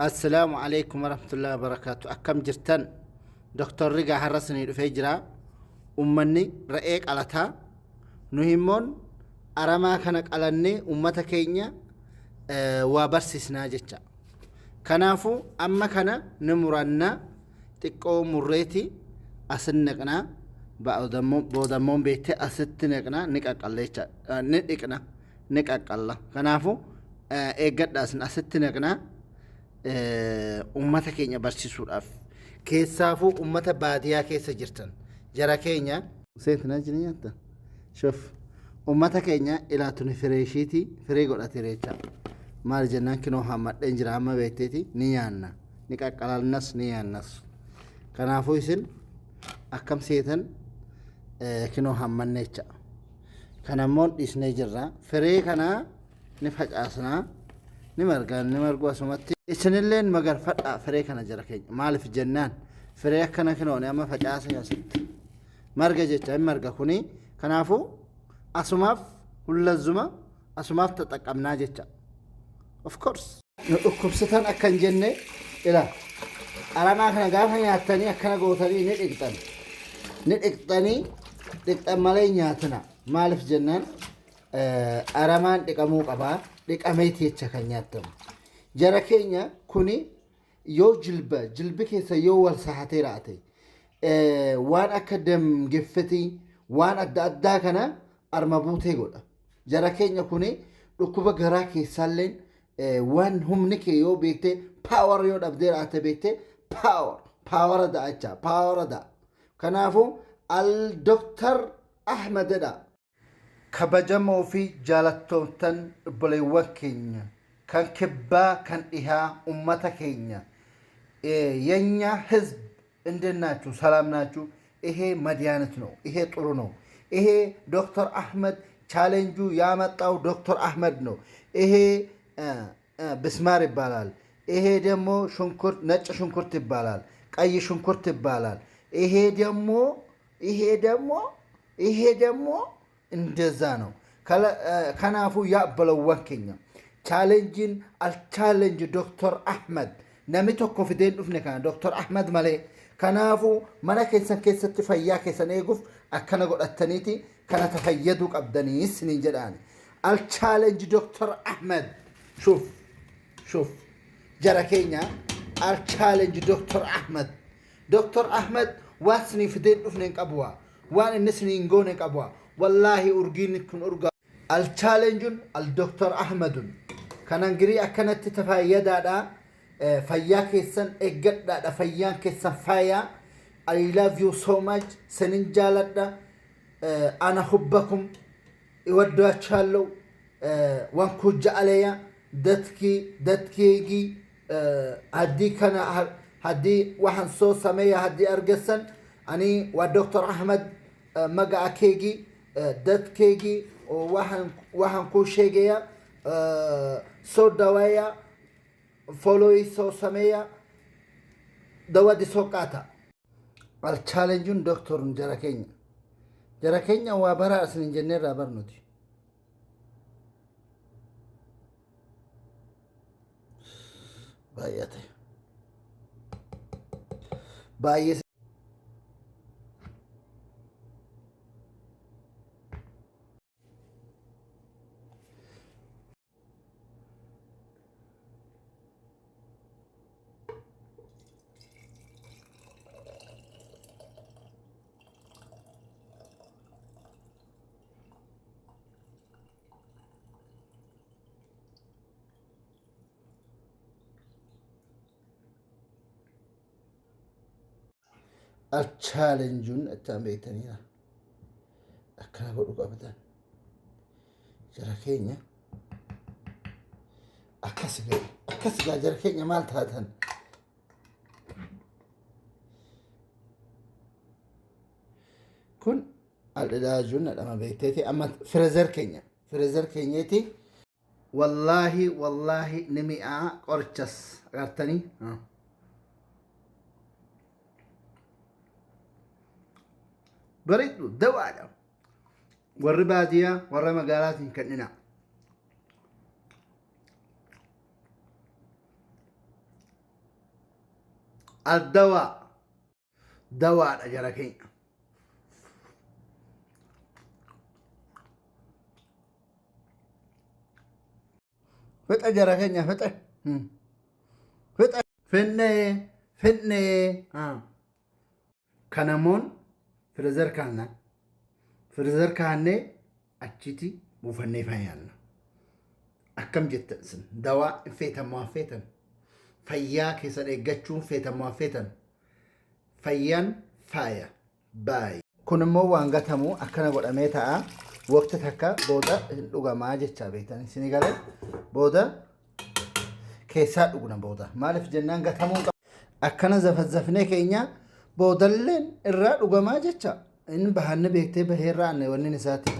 السلام عليكم ورحمة الله وبركاته. أكم جرتن دكتور رجع حرسني الفجرة أمني رأيك على تا نهمون أرما كانك على أمتا كينيا وبرسسنا جتا كنافو أما كان نمرنا تقو مريتي أسنقنا بودمون بيتي أستنقنا نكاك الله كنافو إيقاد أسن أستنقنا ummata keenya barsiisuudhaaf keessaafuu ummata baadiyaa keessa jirtan jara keenya seetina jireenyatta shof ummata keenya ilaatuni fireeshiiti firee godhate reecha maal jennaan kinoo hammadheen jira amma beekteeti ni yaanna ni qaqqalalnas ni yaannas kanaafuu isin akkam seetan kinoo hammanneecha kanammoon dhiisnee jirra firee kanaa ni facaasnaa ni margu asumatti isinilleen magarfadhaa firee kana jara keenya maaliif jennaan firee akkana kinoone amma facaasa asitti marga jecha hin marga kuni kanaafuu asumaaf hullazuma asumaaf taxaqqabnaa jecha of course nu dhukkubsatan akkan jenne ila aramaa kana gaafa nyaatanii akkana gootanii ni dhiqxan malee nyaatina maaliif jennaan aramaan dhiqamuu qabaa dhiqameeti jecha kan nyaatamu jara keenya kuni yoo jilbi keessa yoo wal sahatee raate waan akka dam geffetii waan adda addaa kana arma buutee godha jara keenya kuni dhukkuba garaa keessaalleen waan humni kee yoo beekte paawar yoo dhabdee raate beekte paawara da'acha paawara da'a kanaafuu al doktar ahmededha kabajamoo fi jaalattoomtan obboleewwan keenya kan kibbaa kan dhihaa ummata keenya የኛ ህዝብ እንደናችሁ ሰላም ናችሁ? ይሄ መድኃኒት ነው። ይሄ ጥሩ ነው። ይሄ ዶክተር አህመድ ቻሌንጁ ያመጣው ዶክተር አህመድ ነው። ይሄ ብስማር ይባላል። ይሄ ደግሞ ሽንኩርት ነጭ ሽንኩርት ይባላል። ቀይ ሽንኩርት ይባላል። ይሄ ደግሞ እንደዛ ነው። ከናፉ ያበለው ወንከኛ ቻሌንጅን አልቻሌንጅ ዶክተር አህመድ namni tokko fideen dhufne kana Dr. Ahmed malee kanaafu mana keessatti fayyaa keessan eeguuf akkana godhattaniiti kana tafayyaduu qabdanii isiniin jedhaan al challenge Dr. Ahmed shuf jara keenya al challenge Dr. Ahmed waan isinii fideen dhufne hin qabu waan inni isinii hin goone qabu wallaahi urgiin kun urgaa al challenge al Dr. Ahmedun kanan girii akkanatti tafayyadaadha fayyaa keessan eeggadhaadha fayyaan keessan fayyaa I love you so much senin jaaladha ana hubbakum iwaddaachaallo waan ku ja'aleya dadkeegi haddii kana haddii waxaan soo sameeya haddii argesan ani waa Dr. Ahmed magaca keegi dadkeegi waxaan ku sheegaya soo dhaweeya follow so sameya dawadi sokata al challenge doctor jara kenya wa bara asin engineer barnuti bayate التشالنجون التنبيتنينا أكنا بقولك أبدا جركينيا أكسجا جركينيا مالتها كن العلاجون لما بيتيتي أما فريزر كينيتي والله نميئة قرچس أغرتني بريد دواء والربادية والرمقالات كننا الدواء دواء أجركين فت أجركين يا فت فت فني فني كنمون فريزر كاننا فريزر كانني أجتي بوفني فيان أكم جتسن دواء فيتا ما فيتن فيا كيسر إيجاتشون فيتا ما فيتن فيان فايا باي كن مو وانغتمو أكنا قد أميتا وقت تكا بودا لغا ما جتشا بيتن سنغالي بودا كيسات لغنا بودا مالف جنان غتمو أكنا زفزفني كينيا بودا لين الرا لغا ما جتشا إن بحن بيكتي بهيران وني نساتي